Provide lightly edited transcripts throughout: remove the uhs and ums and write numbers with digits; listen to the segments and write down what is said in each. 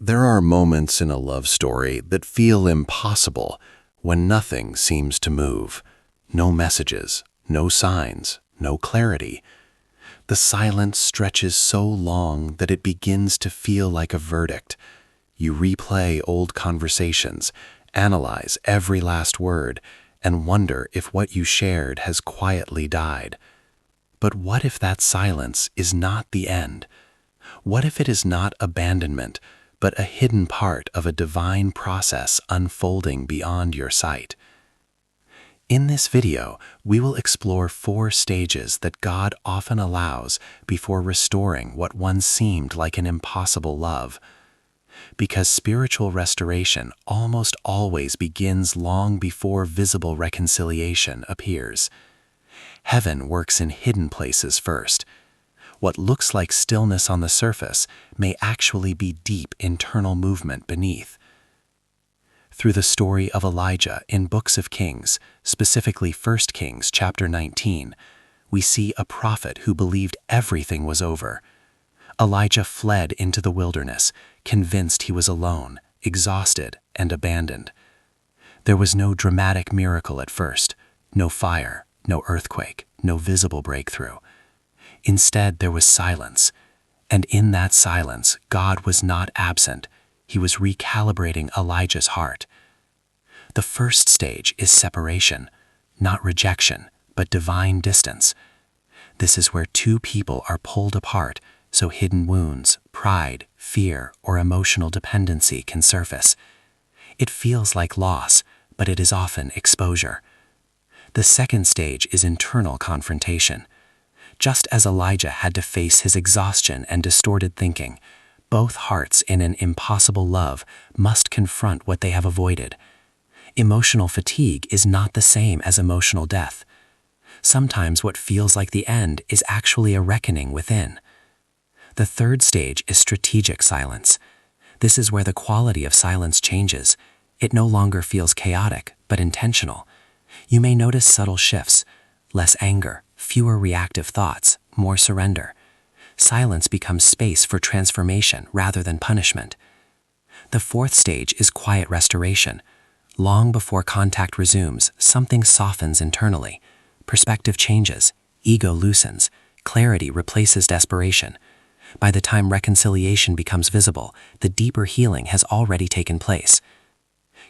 There are moments in a love story that feel impossible when nothing seems to move. No messages, no signs, no clarity. The silence stretches so long that it begins to feel like a verdict. You replay old conversations, analyze every last word, and wonder if what you shared has quietly died. But what if that silence is not the end? What if it is not abandonment, but a hidden part of a divine process unfolding beyond your sight? In this video, we will explore 4 stages that God often allows before restoring what once seemed like an impossible love. Because spiritual restoration almost always begins long before visible reconciliation appears. Heaven works in hidden places first. What looks like stillness on the surface may actually be deep internal movement beneath. Through the story of Elijah in Books of Kings, specifically 1 Kings chapter 19, we see a prophet who believed everything was over. Elijah fled into the wilderness, convinced he was alone, exhausted, and abandoned. There was no dramatic miracle at first, no fire, no earthquake, no visible breakthrough. Instead, there was silence, and in that silence, God was not absent. He was recalibrating Elijah's heart. The first stage is separation, not rejection, but divine distance. This is where 2 people are pulled apart, so hidden wounds, pride, fear, or emotional dependency can surface. It feels like loss, but it is often exposure. The second stage is internal confrontation. Just as Elijah had to face his exhaustion and distorted thinking, both hearts in an impossible love must confront what they have avoided. Emotional fatigue is not the same as emotional death. Sometimes what feels like the end is actually a reckoning within. The third stage is strategic silence. This is where the quality of silence changes. It no longer feels chaotic, but intentional. You may notice subtle shifts, less anger, fewer reactive thoughts, more surrender. Silence becomes space for transformation rather than punishment. The fourth stage is quiet restoration. Long before contact resumes, something softens internally. Perspective changes, ego loosens, clarity replaces desperation. By the time reconciliation becomes visible, the deeper healing has already taken place.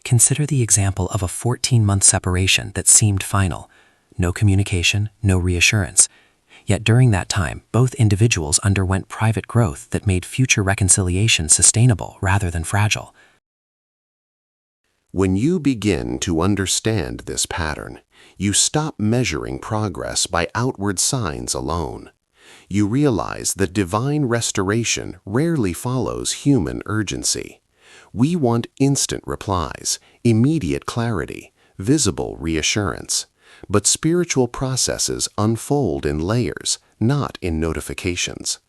Consider the example of a 14-month separation that seemed final. No communication, no reassurance. Yet during that time, both individuals underwent private growth that made future reconciliation sustainable rather than fragile. When you begin to understand this pattern, you stop measuring progress by outward signs alone. You realize that divine restoration rarely follows human urgency. We want instant replies, immediate clarity, visible reassurance. But spiritual processes unfold in layers, not in notifications.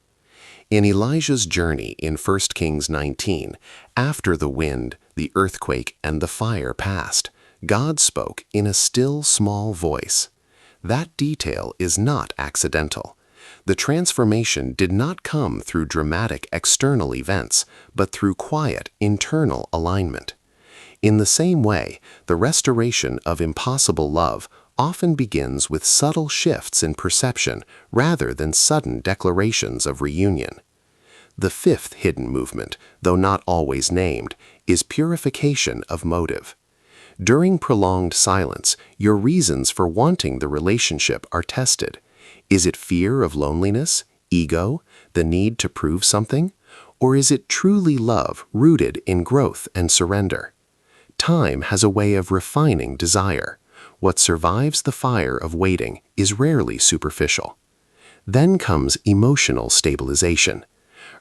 In Elijah's journey in 1 Kings 19, after the wind, the earthquake, and the fire passed, God spoke in a still, small voice. That detail is not accidental. The transformation did not come through dramatic external events, but through quiet, internal alignment. In the same way, the restoration of impossible love often begins with subtle shifts in perception rather than sudden declarations of reunion. The fifth hidden movement, though not always named, is purification of motive. During prolonged silence, your reasons for wanting the relationship are tested. Is it fear of loneliness, ego, the need to prove something? Or is it truly love rooted in growth and surrender? Time has a way of refining desire. What survives the fire of waiting is rarely superficial. Then comes emotional stabilization.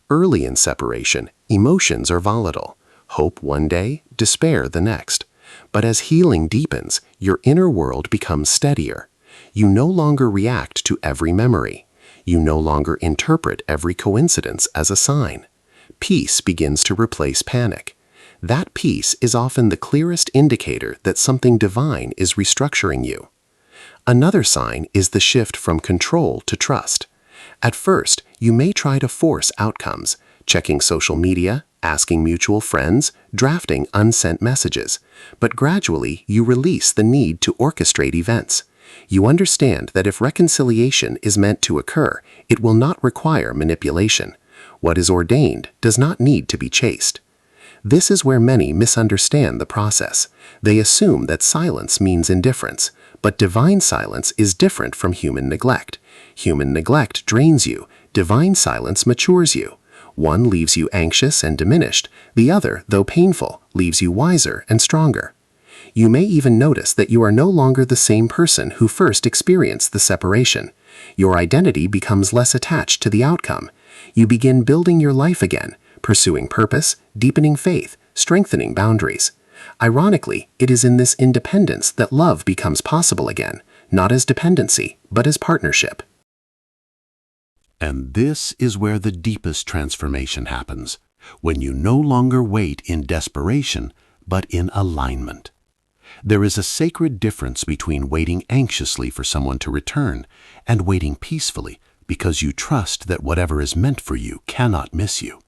Early in separation, emotions are volatile. Hope one day, despair the next. But as healing deepens, your inner world becomes steadier. You no longer react to every memory. You no longer interpret every coincidence as a sign. Peace begins to replace panic. That peace is often the clearest indicator that something divine is restructuring you. Another sign is the shift from control to trust. At first, you may try to force outcomes, checking social media, asking mutual friends, drafting unsent messages. But gradually, you release the need to orchestrate events. You understand that if reconciliation is meant to occur, it will not require manipulation. What is ordained does not need to be chased. This is where many misunderstand the process. They assume that silence means indifference, but divine silence is different from human neglect. Human neglect drains you. Divine silence matures you. One leaves you anxious and diminished. The other, though painful, leaves you wiser and stronger. You may even notice that you are no longer the same person who first experienced the separation. Your identity becomes less attached to the outcome. You begin building your life again, pursuing purpose, deepening faith, strengthening boundaries. Ironically, it is in this independence that love becomes possible again, not as dependency, but as partnership. And this is where the deepest transformation happens, when you no longer wait in desperation, but in alignment. There is a sacred difference between waiting anxiously for someone to return and waiting peacefully because you trust that whatever is meant for you cannot miss you.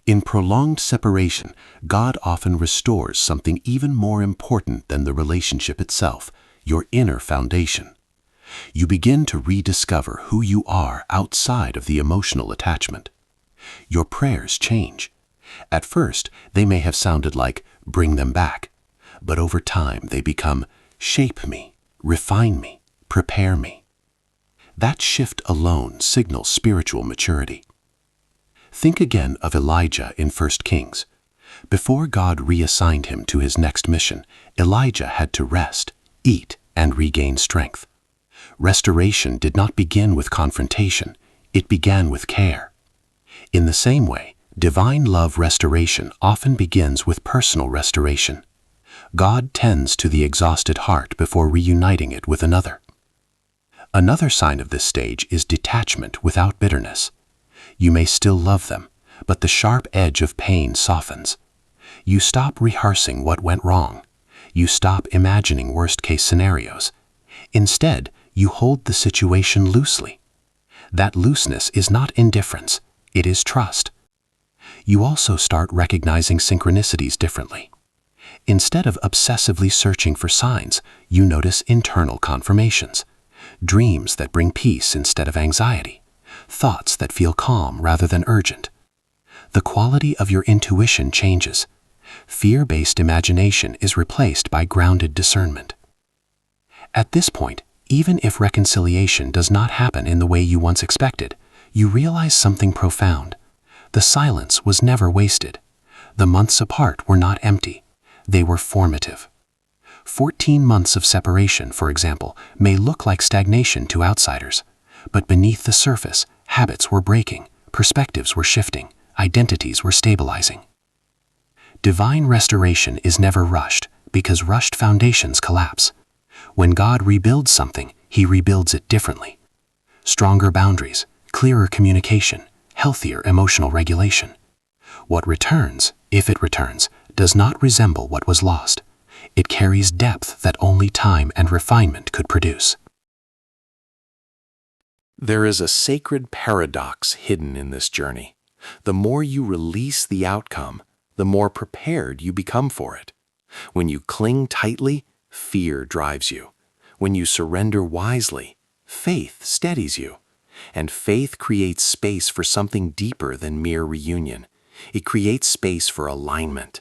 In prolonged separation, God often restores something even more important than the relationship itself, your inner foundation. You begin to rediscover who you are outside of the emotional attachment. Your prayers change. At first, they may have sounded like, "Bring them back," but over time they become, "Shape me, refine me, prepare me." That shift alone signals spiritual maturity. Think again of Elijah in 1 Kings. Before God reassigned him to his next mission, Elijah had to rest, eat, and regain strength. Restoration did not begin with confrontation, it began with care. In the same way, divine love restoration often begins with personal restoration. God tends to the exhausted heart before reuniting it with another. Another sign of this stage is detachment without bitterness. You may still love them, but the sharp edge of pain softens. You stop rehearsing what went wrong. You stop imagining worst-case scenarios. Instead, you hold the situation loosely. That looseness is not indifference, it is trust. You also start recognizing synchronicities differently. Instead of obsessively searching for signs, you notice internal confirmations. Dreams that bring peace instead of anxiety. Thoughts that feel calm rather than urgent. The quality of your intuition changes. Fear-based imagination is replaced by grounded discernment. At this point, even if reconciliation does not happen in the way you once expected, you realize something profound. The silence was never wasted. The months apart were not empty. They were formative. 14 months of separation, for example, may look like stagnation to outsiders. But beneath the surface, habits were breaking, perspectives were shifting, identities were stabilizing. Divine restoration is never rushed, because rushed foundations collapse. When God rebuilds something, He rebuilds it differently. Stronger boundaries, clearer communication, healthier emotional regulation. What returns, if it returns, does not resemble what was lost. It carries depth that only time and refinement could produce. There is a sacred paradox hidden in this journey. The more you release the outcome, the more prepared you become for it. When you cling tightly, fear drives you. When you surrender wisely, faith steadies you. And faith creates space for something deeper than mere reunion. It creates space for alignment.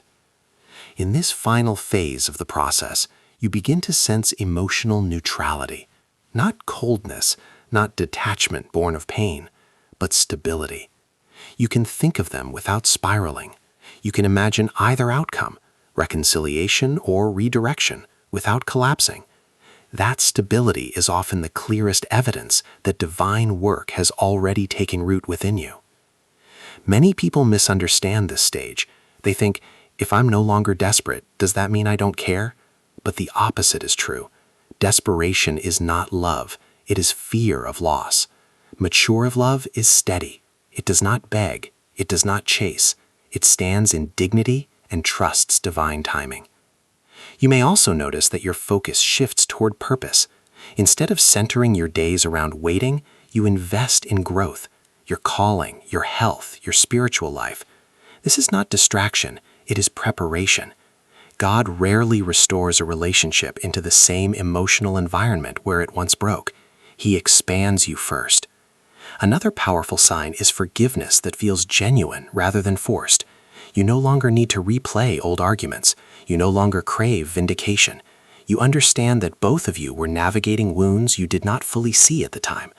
In this final phase of the process, you begin to sense emotional neutrality, not coldness, not detachment born of pain, but stability. You can think of them without spiraling. You can imagine either outcome, reconciliation or redirection, without collapsing. That stability is often the clearest evidence that divine work has already taken root within you. Many people misunderstand this stage. They think, if I'm no longer desperate, does that mean I don't care? But the opposite is true. Desperation is not love. It is fear of loss. Mature love is steady. It does not beg. It does not chase. It stands in dignity and trusts divine timing. You may also notice that your focus shifts toward purpose. Instead of centering your days around waiting, you invest in growth, your calling, your health, your spiritual life. This is not distraction, it is preparation. God rarely restores a relationship into the same emotional environment where it once broke. He expands you first. Another powerful sign is forgiveness that feels genuine rather than forced. You no longer need to replay old arguments. You no longer crave vindication. You understand that both of you were navigating wounds you did not fully see at the time.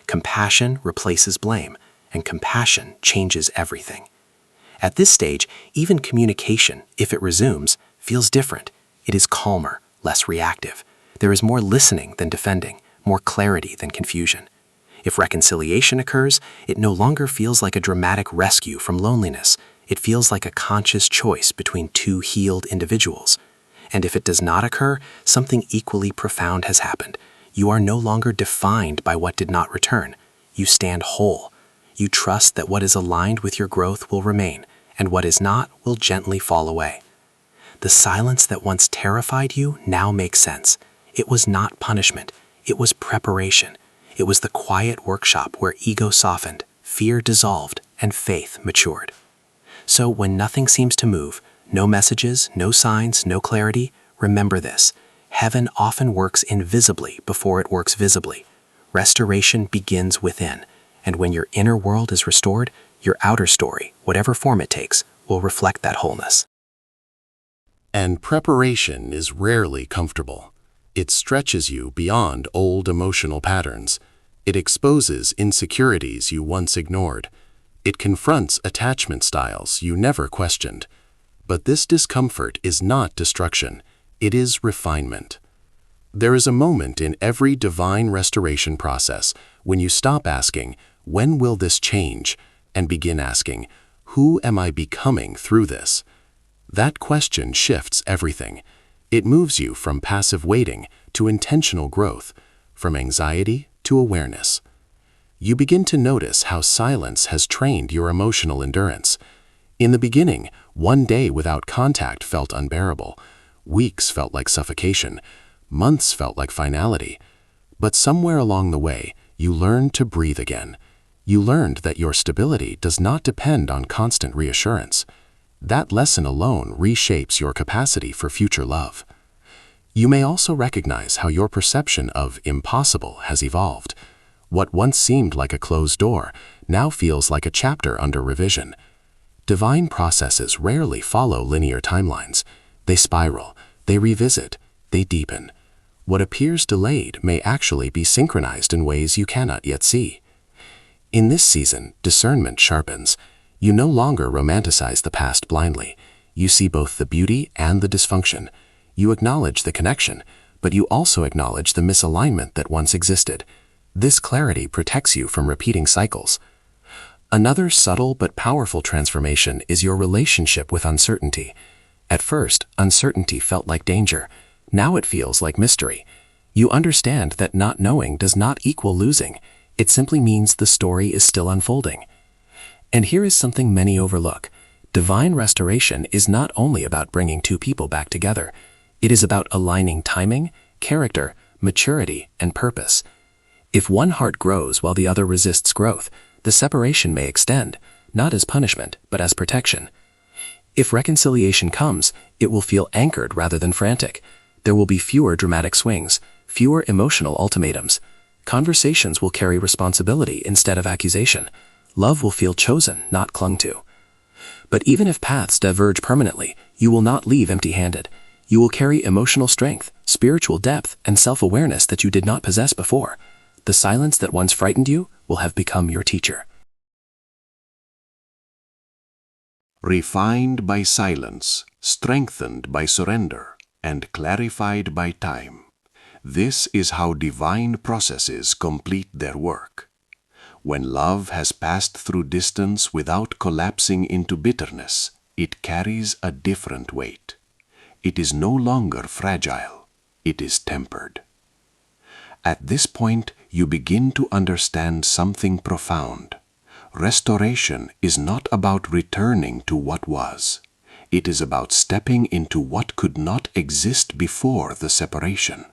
Compassion replaces blame, and compassion changes everything. At this stage, even communication, if it resumes, feels different. It is calmer, less reactive. There is more listening than defending, more clarity than confusion. If reconciliation occurs, it no longer feels like a dramatic rescue from loneliness. It feels like a conscious choice between two healed individuals. And if it does not occur, something equally profound has happened. You are no longer defined by what did not return. You stand whole. You trust that what is aligned with your growth will remain, and what is not will gently fall away. The silence that once terrified you now makes sense. It was not punishment. It was preparation. It was the quiet workshop where ego softened, fear dissolved, and faith matured. So when nothing seems to move, no messages, no signs, no clarity, remember this. Heaven often works invisibly before it works visibly. Restoration begins within, and when your inner world is restored, your outer story, whatever form it takes, will reflect that wholeness. And preparation is rarely comfortable. It stretches you beyond old emotional patterns. It exposes insecurities you once ignored. It confronts attachment styles you never questioned. But this discomfort is not destruction. It is refinement. There is a moment in every divine restoration process when you stop asking, "When will this change?" and begin asking, "Who am I becoming through this?" That question shifts everything. It moves you from passive waiting to intentional growth, from anxiety to awareness. You begin to notice how silence has trained your emotional endurance. In the beginning, one day without contact felt unbearable. Weeks felt like suffocation. Months felt like finality. But somewhere along the way, you learned to breathe again. You learned that your stability does not depend on constant reassurance. That lesson alone reshapes your capacity for future love. You may also recognize how your perception of impossible has evolved. What once seemed like a closed door now feels like a chapter under revision. Divine processes rarely follow linear timelines. They spiral, they revisit, they deepen. What appears delayed may actually be synchronized in ways you cannot yet see. In this season, discernment sharpens. You no longer romanticize the past blindly. You see both the beauty and the dysfunction. You acknowledge the connection, but you also acknowledge the misalignment that once existed. This clarity protects you from repeating cycles. Another subtle but powerful transformation is your relationship with uncertainty. At first, uncertainty felt like danger. Now it feels like mystery. You understand that not knowing does not equal losing. It simply means the story is still unfolding. And here is something many overlook. Divine restoration is not only about bringing two people back together. It is about aligning timing, character, maturity, and purpose. If one heart grows while the other resists growth, the separation may extend, not as punishment, but as protection. If reconciliation comes, it will feel anchored rather than frantic. There will be fewer dramatic swings, fewer emotional ultimatums. Conversations will carry responsibility instead of accusation. Love will feel chosen, not clung to. But even if paths diverge permanently, you will not leave empty-handed. You will carry emotional strength, spiritual depth, and self-awareness that you did not possess before. The silence that once frightened you will have become your teacher. Refined by silence, strengthened by surrender, and clarified by time. This is how divine processes complete their work. When love has passed through distance without collapsing into bitterness, it carries a different weight. It is no longer fragile, it is tempered. At this point, you begin to understand something profound. Restoration is not about returning to what was. It is about stepping into what could not exist before the separation.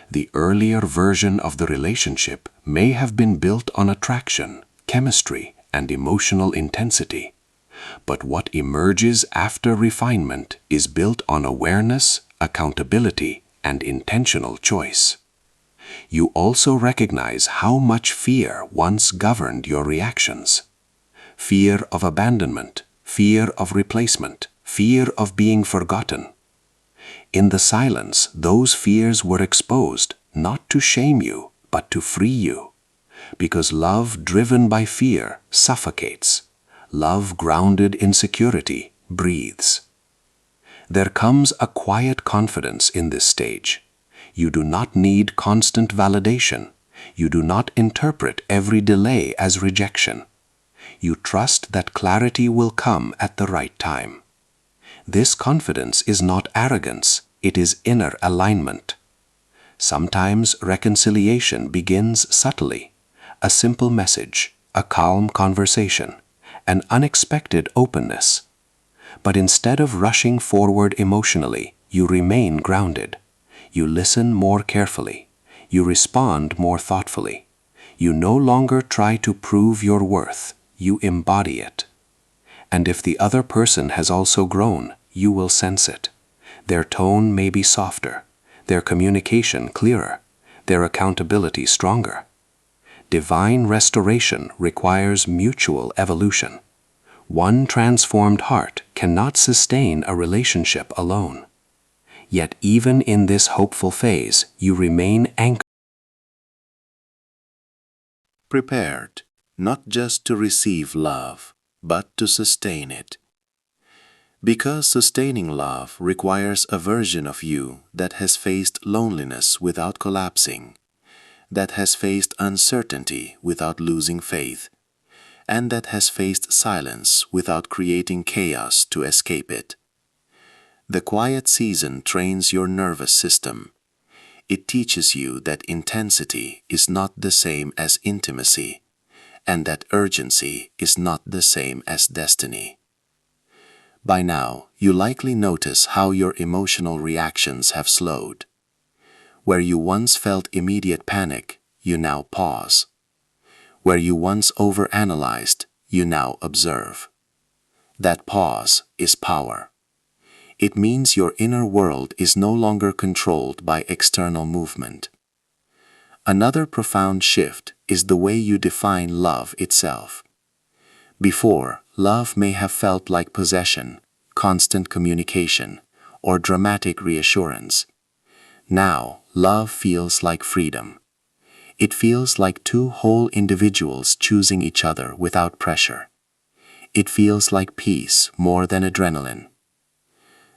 The earlier version of the relationship may have been built on attraction, chemistry, and emotional intensity. But what emerges after refinement is built on awareness, accountability, and intentional choice. You also recognize how much fear once governed your reactions. Fear of abandonment, fear of replacement, fear of being forgotten. In the silence, those fears were exposed, not to shame you, but to free you. Because love driven by fear suffocates. Love grounded in security breathes. There comes a quiet confidence in this stage. You do not need constant validation. You do not interpret every delay as rejection. You trust that clarity will come at the right time. This confidence is not arrogance, it is inner alignment. Sometimes reconciliation begins subtly. A simple message, a calm conversation, an unexpected openness. But instead of rushing forward emotionally, you remain grounded. You listen more carefully. You respond more thoughtfully. You no longer try to prove your worth. You embody it. And if the other person has also grown, you will sense it. Their tone may be softer, their communication clearer, their accountability stronger. Divine restoration requires mutual evolution. One transformed heart cannot sustain a relationship alone. Yet even in this hopeful phase, you remain anchored. Prepared, not just to receive love, but to sustain it. Because sustaining love requires a version of you that has faced loneliness without collapsing, that has faced uncertainty without losing faith, and that has faced silence without creating chaos to escape it. The quiet season trains your nervous system. It teaches you that intensity is not the same as intimacy, and that urgency is not the same as destiny. By now, you likely notice how your emotional reactions have slowed. Where you once felt immediate panic, you now pause. Where you once overanalyzed, you now observe. That pause is power. It means your inner world is no longer controlled by external movement. Another profound shift is the way you define love itself. Before, love may have felt like possession, constant communication, or dramatic reassurance. Now, love feels like freedom. It feels like two whole individuals choosing each other without pressure. It feels like peace more than adrenaline.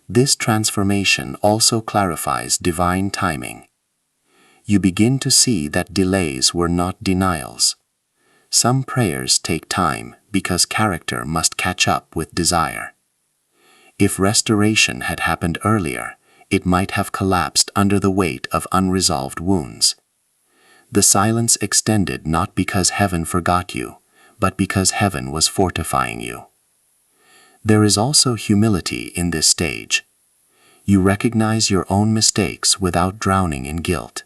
This transformation also clarifies divine timing. You begin to see that delays were not denials. Some prayers take time because character must catch up with desire. If restoration had happened earlier, it might have collapsed under the weight of unresolved wounds. The silence extended not because heaven forgot you, but because heaven was fortifying you. There is also humility in this stage. You recognize your own mistakes without drowning in guilt.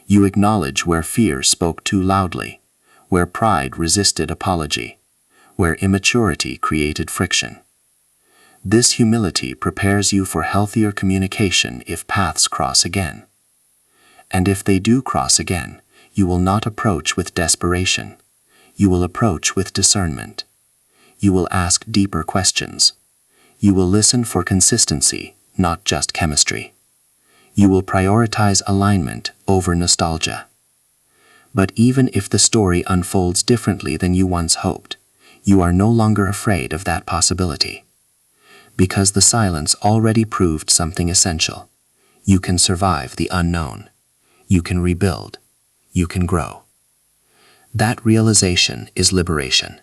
You acknowledge where fear spoke too loudly, where pride resisted apology, where immaturity created friction. This humility prepares you for healthier communication if paths cross again. And if they do cross again, you will not approach with desperation. You will approach with discernment. You will ask deeper questions. You will listen for consistency, not just chemistry. You will prioritize alignment over nostalgia. But even if the story unfolds differently than you once hoped, you are no longer afraid of that possibility. Because the silence already proved something essential. You can survive the unknown. You can rebuild. You can grow. That realization is liberation.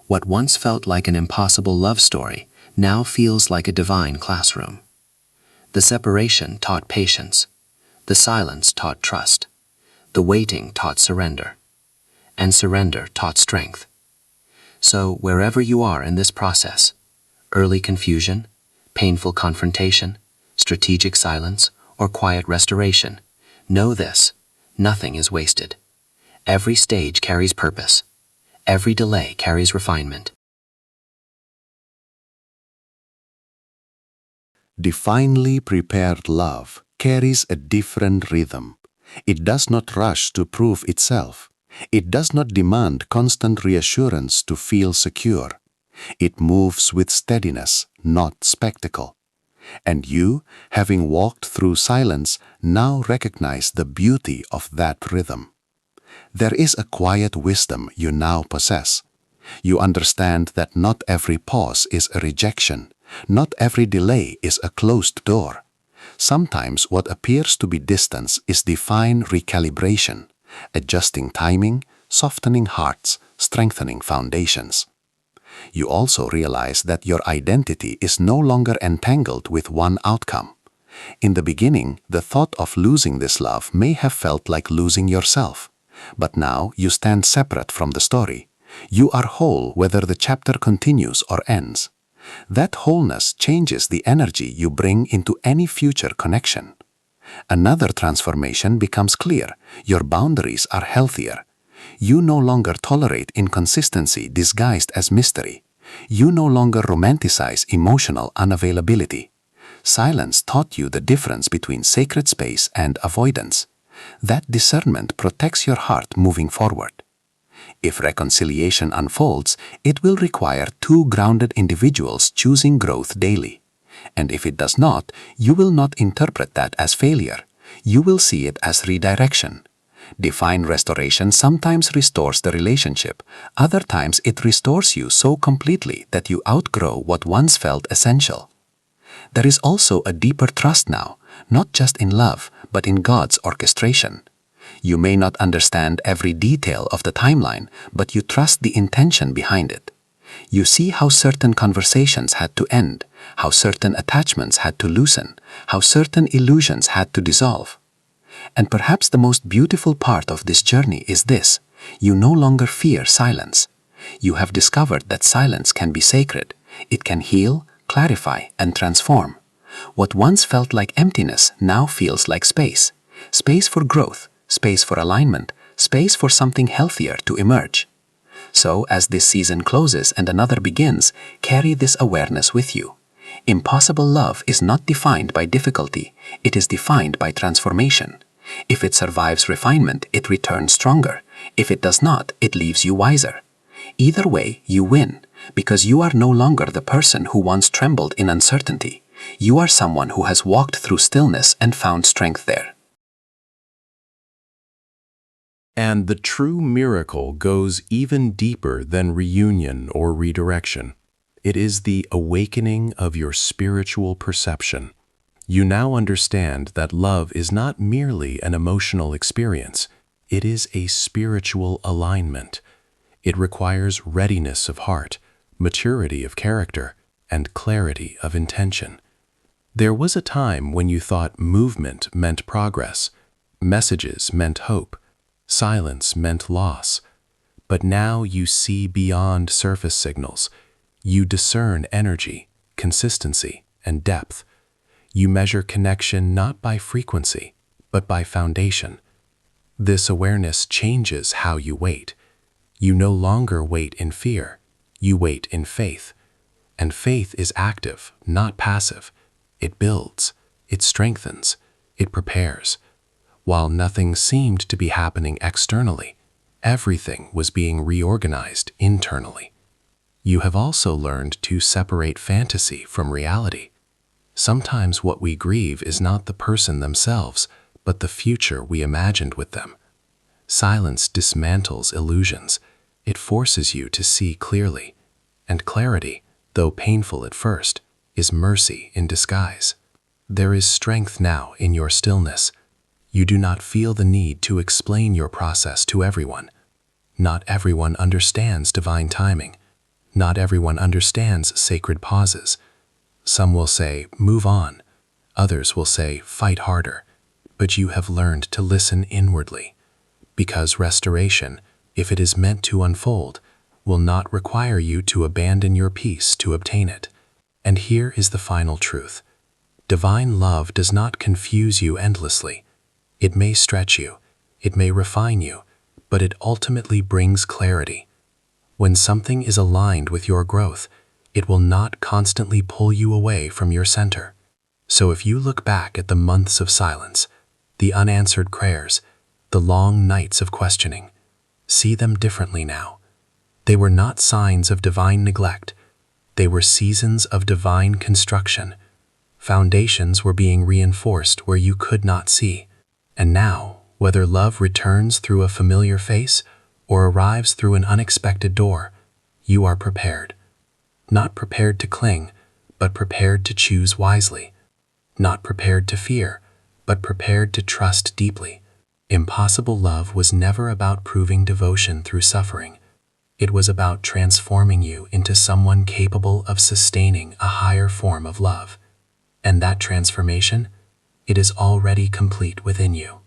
What once felt like an impossible love story now feels like a divine classroom. The separation taught patience. The silence taught trust. The waiting taught surrender. And surrender taught strength. So wherever you are in this process, early confusion, painful confrontation, strategic silence, or quiet restoration, know this: nothing is wasted. Every stage carries purpose. Every delay carries refinement. Divinely prepared love carries a different rhythm. It does not rush to prove itself. It does not demand constant reassurance to feel secure. It moves with steadiness, not spectacle. And you, having walked through silence, now recognize the beauty of that rhythm. There is a quiet wisdom you now possess. You understand that not every pause is a rejection. Not every delay is a closed door. Sometimes what appears to be distance is divine recalibration, adjusting timing, softening hearts, strengthening foundations. You also realize that your identity is no longer entangled with one outcome. In the beginning, the thought of losing this love may have felt like losing yourself. But now you stand separate from the story. You are whole whether the chapter continues or ends. That wholeness changes the energy you bring into any future connection. Another transformation becomes clear. Your boundaries are healthier. You no longer tolerate inconsistency disguised as mystery. You no longer romanticize emotional unavailability. Silence taught you the difference between sacred space and avoidance. That discernment protects your heart moving forward. If reconciliation unfolds, it will require two grounded individuals choosing growth daily. And if it does not, you will not interpret that as failure. You will see it as redirection. Divine restoration sometimes restores the relationship. Other times it restores you so completely that you outgrow what once felt essential. There is also a deeper trust now, not just in love, but in God's orchestration. You may not understand every detail of the timeline, but you trust the intention behind it. You see how certain conversations had to end, how certain attachments had to loosen, how certain illusions had to dissolve. And perhaps the most beautiful part of this journey is this: you no longer fear silence. You have discovered that silence can be sacred. It can heal, clarify, and transform. What once felt like emptiness now feels like space. Space for growth, space for alignment, space for something healthier to emerge. So, as this season closes and another begins, carry this awareness with you. Impossible love is not defined by difficulty, it is defined by transformation. If it survives refinement, it returns stronger. If it does not, it leaves you wiser. Either way, you win, because you are no longer the person who once trembled in uncertainty. You are someone who has walked through stillness and found strength there. And the true miracle goes even deeper than reunion or redirection. It is the awakening of your spiritual perception. You now understand that love is not merely an emotional experience. It is a spiritual alignment. It requires readiness of heart, maturity of character, and clarity of intention. There was a time when you thought movement meant progress, messages meant hope, silence meant loss. But now you see beyond surface signals. You discern energy, consistency, and depth. You measure connection not by frequency, but by foundation. This awareness changes how you wait. You no longer wait in fear. You wait in faith. And faith is active, not passive. It builds, it strengthens, it prepares. While nothing seemed to be happening externally, everything was being reorganized internally. You have also learned to separate fantasy from reality. Sometimes what we grieve is not the person themselves, but the future we imagined with them. Silence dismantles illusions. It forces you to see clearly. And clarity, though painful at first, is mercy in disguise. There is strength now in your stillness. You do not feel the need to explain your process to everyone. Not everyone understands divine timing. Not everyone understands sacred pauses. Some will say, move on. Others will say, fight harder. But you have learned to listen inwardly. Because restoration, if it is meant to unfold, will not require you to abandon your peace to obtain it. And here is the final truth. Divine love does not confuse you endlessly. It may stretch you, it may refine you, but it ultimately brings clarity. When something is aligned with your growth, it will not constantly pull you away from your center. So if you look back at the months of silence, the unanswered prayers, the long nights of questioning, see them differently now. They were not signs of divine neglect. They were seasons of divine construction. Foundations were being reinforced where you could not see. And now, whether love returns through a familiar face or arrives through an unexpected door, you are prepared. Not prepared to cling, but prepared to choose wisely. Not prepared to fear, but prepared to trust deeply. Impossible love was never about proving devotion through suffering. It was about transforming you into someone capable of sustaining a higher form of love. And that transformation, it is already complete within you.